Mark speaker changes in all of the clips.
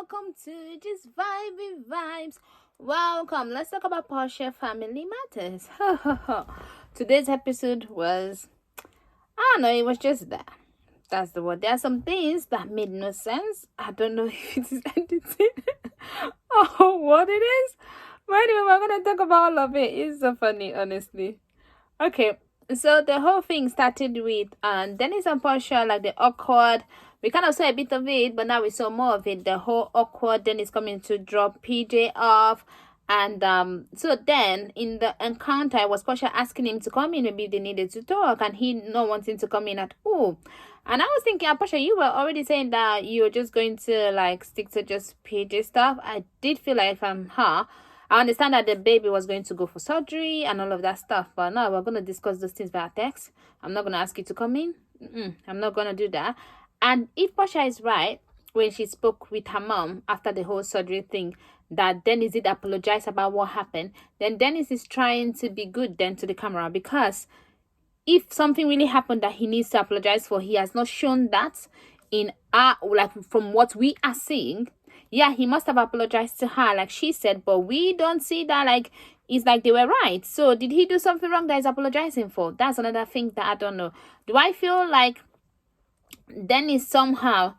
Speaker 1: welcome to just Vibey Vibes. Welcome. Let's talk about Porsha Family Matters. Today's episode was, I don't know, it was just that. That's the word. There are some things that made no sense. I don't know if it is editing or what it is. But anyway, we're going to talk about all of it. It's so funny, honestly. Okay, so the whole thing started with Dennis and Porsha, like the awkward. We kind of saw a bit of it, but now we saw more of it. The whole awkward Dennis coming to drop PJ off. And so then in the encounter, was Porsha asking him to come in, maybe they needed to talk, and he not wanting to come in at all. And I was thinking, Porsha, you were already saying that you're just going to like stick to just PJ stuff. I did feel like I'm her. I understand that the baby was going to go for surgery and all of that stuff, but no, we're going to discuss those things via text. I'm not going to ask you to come in. I'm not going to do that. And if Porsha is right, when she spoke with her mom after the whole surgery thing, that Dennis did apologize about what happened, then Dennis is trying to be good then to the camera, because if something really happened that he needs to apologize for, he has not shown that in our, like, from what we are seeing. Yeah, he must have apologized to her, like she said, but we don't see that. Like, it's like they were right. So did he do something wrong that he's apologizing for? That's another thing that I don't know. Do I feel like Dennis somehow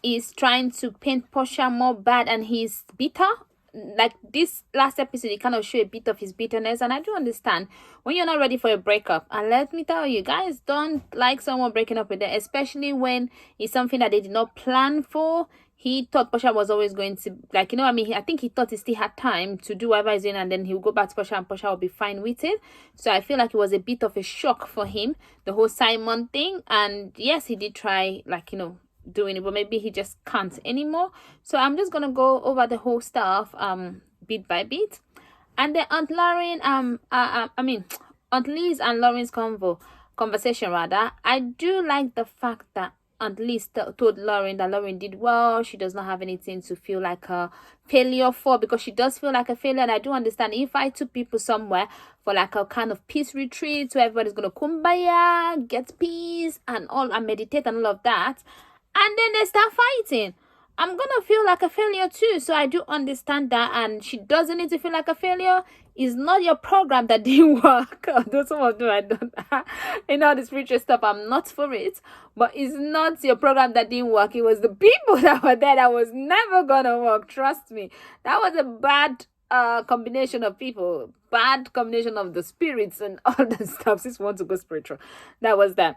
Speaker 1: is trying to paint Porsha more bad and he's bitter? Like this last episode, he kind of showed a bit of his bitterness, and I do understand when you're not ready for a breakup. And let me tell you, guys don't like someone breaking up with them, especially when it's something that they did not plan for. He thought Porsha was always going to, like, you know what I mean? I think he thought he still had time to do whatever he's doing, and then he'll go back to Porsha and Porsha will be fine with it. So I feel like it was a bit of a shock for him, the whole Simon thing. And yes, he did try, like, you know, doing it, but maybe he just can't anymore. So I'm just gonna go over the whole stuff bit by bit. And then Aunt Lauren, Aunt Liz and Lauren's conversation rather. I do like the fact that Aunt Liz told Lauren that Lauren did well. She does not have anything to feel like a failure for, because she does feel like a failure. And I do understand, if I took people somewhere for like a kind of peace retreat where everybody's gonna kumbaya, get peace and all, and meditate and all of that, and then they start fighting, I'm gonna feel like a failure too. So I do understand that, and she doesn't need to feel like a failure. It's not your program that didn't work. Although some of them I don't, you know, the spiritual stuff, I'm not for it. But it's not your program that didn't work. It was the people that were there that was never gonna work. Trust me, that was a bad combination of people, bad combination of the spirits and all that stuff. Since we want to go spiritual, that was that.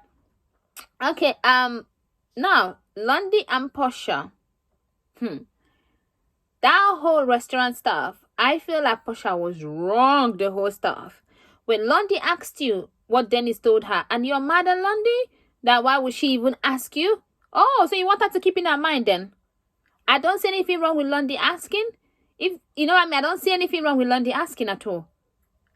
Speaker 1: Okay, now Lundy and Porsha. That whole restaurant stuff, I feel like Porsha was wrong, the whole stuff. When Lundy asked you what Dennis told her, and you're mad at Lundy, that why would she even ask you? Oh, so you want her to keep in her mind then? I don't see anything wrong with Lundy asking. If you know what I mean, I don't see anything wrong with Lundy asking at all.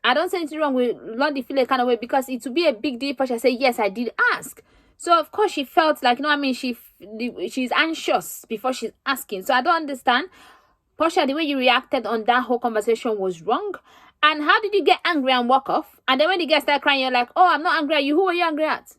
Speaker 1: I don't see anything wrong with Lundy feeling kind of way, because it would be a big deal for her to say, yes, I did ask. So of course she felt like, you know what I mean, she's anxious before she's asking. So I don't understand. Porsha, the way you reacted on that whole conversation was wrong. And how did you get angry and walk off? And then when the guys start crying, you're like, oh, I'm not angry at you. Who are you angry at?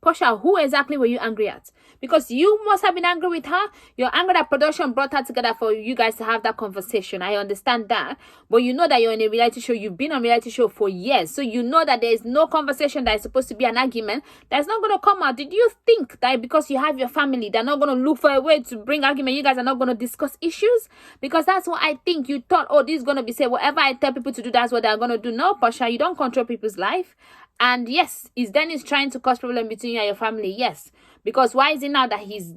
Speaker 1: Porsha, who exactly were you angry at? Because you must have been angry with her. You're angry that production brought her together for you guys to have that conversation. I understand that. But you know that you're in a reality show. You've been on a reality show for years. So you know that there is no conversation that is supposed to be an argument that's not going to come out. Did you think that because you have your family, they're not going to look for a way to bring argument? You guys are not going to discuss issues? Because that's what I think. You thought, oh, this is going to be said. Whatever I tell people to do, that's what they're going to do. No, Porsha, you don't control people's life. And yes, is Dennis trying to cause problem between you and your family? Yes. Because why is it now that he's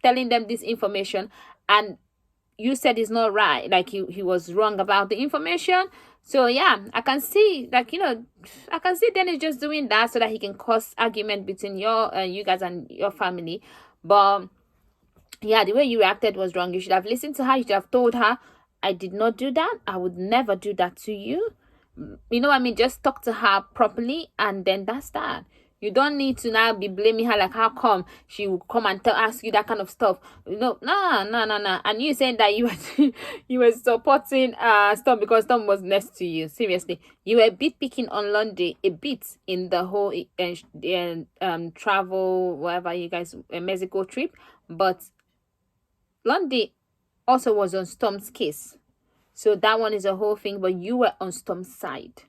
Speaker 1: telling them this information, and you said it's not right, like he was wrong about the information? So yeah, I can see, like, you know, I can see Dennis just doing that so that he can cause argument between you guys and your family. But yeah, the way you reacted was wrong. You should have listened to her. You should have told her, I did not do that. I would never do that to you. You know what I mean? Just talk to her properly, and then that's that. You don't need to now be blaming her, like, how come she will come and ask you that kind of stuff? You know, no. And you saying that you were supporting Storm because Storm was next to you. Seriously, you were a bit picking on Lundy a bit in the whole travel, whatever you guys, Mexico trip. But Blondie also was on Storm's case. So that one is a whole thing, but you were on Storm's side.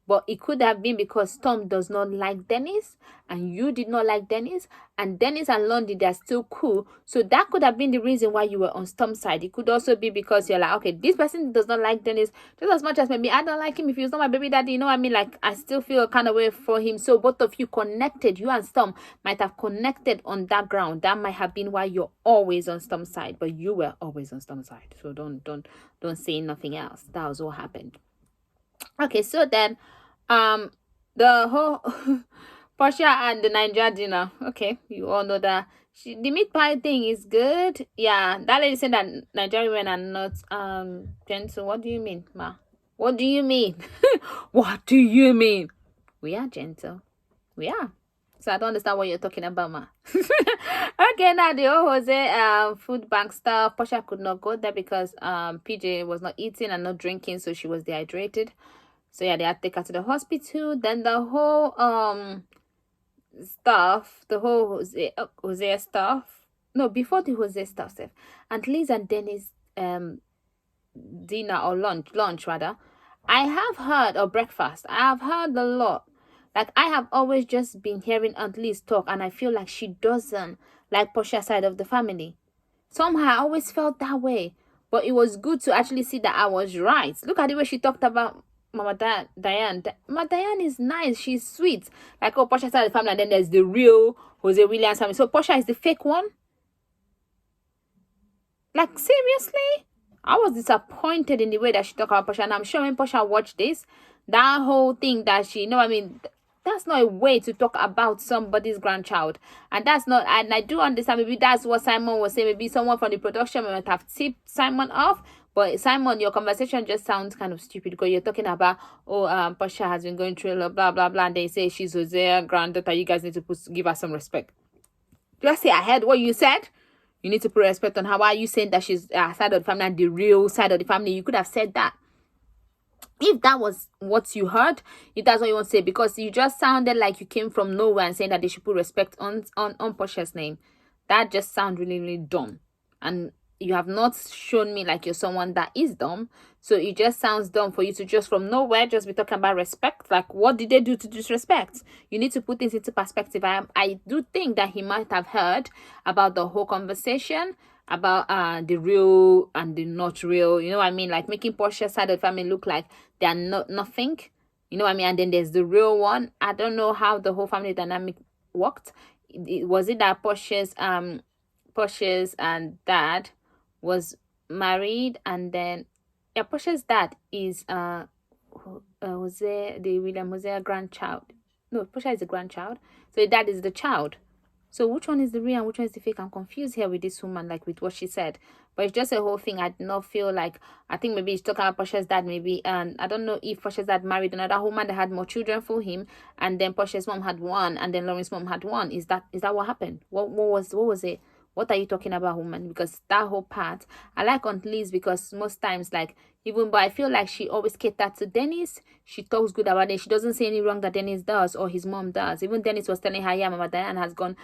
Speaker 1: But it could have been because Storm does not like Dennis and you did not like Dennis, and Dennis and Blondie, they're still cool. So that could have been the reason why you were on Storm's side. It could also be because you're like, okay, this person does not like Dennis just as much as maybe I don't like him. If he's not my baby daddy, you know what I mean? Like, I still feel a kind of way for him. So both of you connected, you and Storm might have connected on that ground. That might have been why you're always on Storm's side, but you were always on Storm's side. So don't say nothing else. That was what happened. Okay, so then the whole Porsha and the Niger dinner. Okay, you all know that the meat pie thing is good. Yeah, that lady said that Nigerian women are not gentle. What do you mean, ma? What do you mean? What do you mean? We are gentle. We are. So I don't understand what you're talking about, ma. Okay, now the whole Jose food bank stuff. Porsha could not go there because PJ was not eating and not drinking, so she was dehydrated. So yeah, they had to take her to the hospital. Then the whole stuff, the whole Jose stuff. No, before the Jose stuff, Aunt Liz and Dennis dinner or lunch rather. I have heard, or breakfast. I have heard a lot. Like, I have always just been hearing Aunt Liz talk, and I feel like she doesn't like Porsha's side of the family. Somehow I always felt that way. But it was good to actually see that I was right. Look at the way she talked about Mama Diane. Mama Diane is nice. She's sweet. Like, oh, Porsha side of the family, and then there's the real Jose Williams family. So Porsha is the fake one? Like, seriously? I was disappointed in the way that she talked about Porsha. And I'm sure when Porsha watched this, that whole thing that she, you know what I mean, that's not a way to talk about somebody's grandchild. And that's not, and I do understand, maybe that's what Simon was saying. Maybe someone from the production might have tipped Simon off. But Simon, your conversation just sounds kind of stupid because you're talking about, Porsha has been going through a lot, blah, blah, blah. And they say she's Hosea's granddaughter. You guys need to give her some respect. Just say, I heard what you said. You need to put respect on her. Why are you saying that she's side of the family and the real side of the family? You could have said that. If that was what you heard, if that's what you want to say, because you just sounded like you came from nowhere and saying that they should put respect on Porsha's name. That just sounds really, really dumb. And you have not shown me like you're someone that is dumb. So it just sounds dumb for you to just from nowhere just be talking about respect. Like, what did they do to disrespect? You need to put things into perspective. I do think that he might have heard about the whole conversation about the real and the not real. You know what I mean? Like, making Porsha's side of the family look like they are not nothing. You know what I mean? And then there's the real one. I don't know how the whole family dynamic worked. Was it that Porsha's and dad was married, and then Porsha's dad is Jose, the William Hosea grandchild. No, Porsha is the grandchild, so the dad is the child. So which one is the real and which one is the fake? I'm confused here with this woman, like with what she said. But it's just a whole thing. I did not feel like, I think maybe he's talking about Porsha's dad, maybe, and I don't know if Porsha's dad married another woman that had more children for him, and then Porsha's mom had one, and then Lauren's mom had one. Is that what happened? What was it? What are you talking about, woman? Because that whole part, I like Aunt Liz because most times, like, even but I feel like she always catered to Dennis. She talks good about it. She doesn't say any wrong that Dennis does or his mom does. Even Dennis was telling her, yeah, Mama Diane has gone.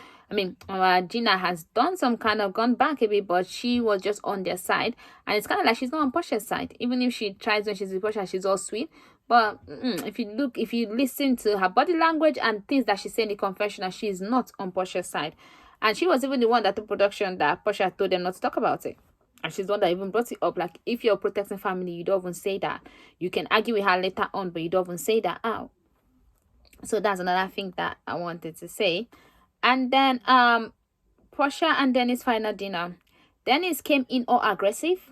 Speaker 1: Mama Gina has done some kind of gone back a bit, but she was just on their side, and it's kind of like she's not on Porsha's side. Even if she tries when she's with Porsha, she's all sweet. But if you listen to her body language and things that she's saying in the confessional, she is not on Porsha's side. And she was even the one that the production that Porsha told them not to talk about it. And she's the one that even brought it up. Like, if you're protecting family, you don't even say that. You can argue with her later on, but you don't even say that out. So that's another thing that I wanted to say. And then Porsha and Dennis' final dinner. Dennis came in all aggressive.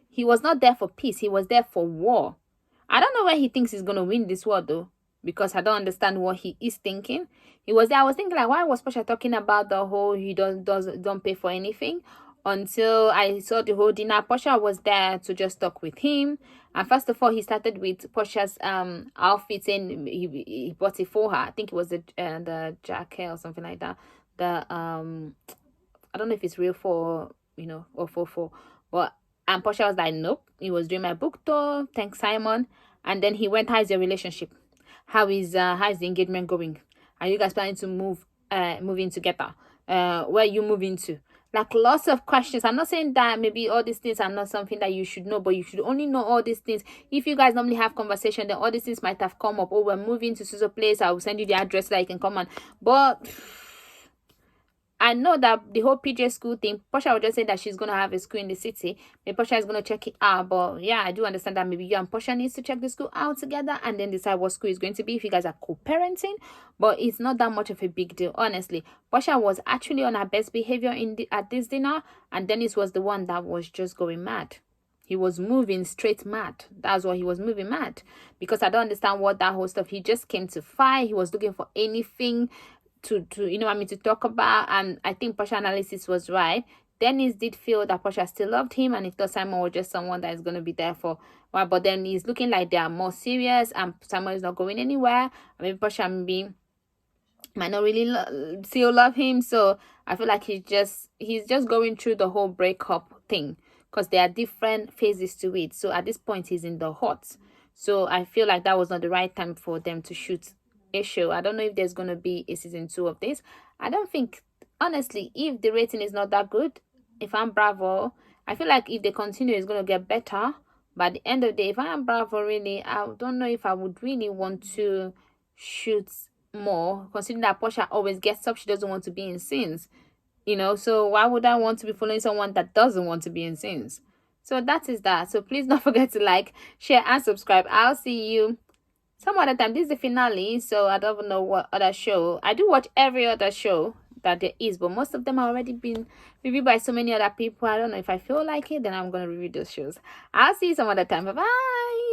Speaker 1: He was not there for peace. He was there for war. I don't know where he thinks he's going to win this war, though, because I don't understand what he is thinking. He was there. I was thinking, like, why was Porsha talking about the whole he don't pay for anything? Until I saw the whole dinner. Porsha was there to just talk with him. And first of all, he started with Porsha's outfit, saying he bought it for her. I think it was the jacket or something like that. The I don't know if it's real for, or for. But and Porsha was like, nope. He was doing my book tour. Thanks, Simon. And then he went, how is your relationship? How is the engagement going? Are you guys planning to move in together? Where you moving to? like lots of questions. I'm not saying that maybe all these things are not something that you should know, but you should only know all these things if you guys normally have conversation. Then all these things might have come up. Oh, we're moving to so place, I will send you the address so that you can come on. But I know that the whole PJ school thing, Porsha was just saying that she's going to have a school in the city. Maybe Porsha is going to check it out. But yeah, I do understand that maybe you and Porsha needs to check the school out together and then decide what school is going to be if you guys are co-parenting. But it's not that much of a big deal, honestly. Porsha was actually on her best behavior at this dinner. And Dennis was the one that was just going mad. He was moving straight mad. That's why he was moving mad. Because I don't understand what that whole stuff. He just came to fight. He was looking for anything to to talk about. And I think Porsha analysis was right. Dennis did feel that Porsha still loved him, and he thought Simon was just someone that is going to be there for well, but then he's looking like they are more serious, and Simon is not going anywhere. I mean, Porsha might not really still love him. So I feel like he's just going through the whole breakup thing, because there are different phases to it. So at this point he's in the hot. So I feel like that was not the right time for them to shoot a show. I don't know if there's going to be a season 2 of this. I don't think, honestly, if the rating is not that good, if I'm Bravo, I feel like if they continue, it's going to get better. But at the end of the day, if I am Bravo, really, I don't know if I would really want to shoot more, considering that Porsha always gets up. She doesn't want to be in scenes, so why would I want to be following someone that doesn't want to be in scenes? So that is that. So please don't forget to like, share, and subscribe. I'll see you some other time. This is the finale, so I don't know what other show. I do watch every other show that there is, but most of them have already been reviewed by so many other people. I don't know, if I feel like it, then I'm going to review those shows. I'll see you some other time. Bye bye.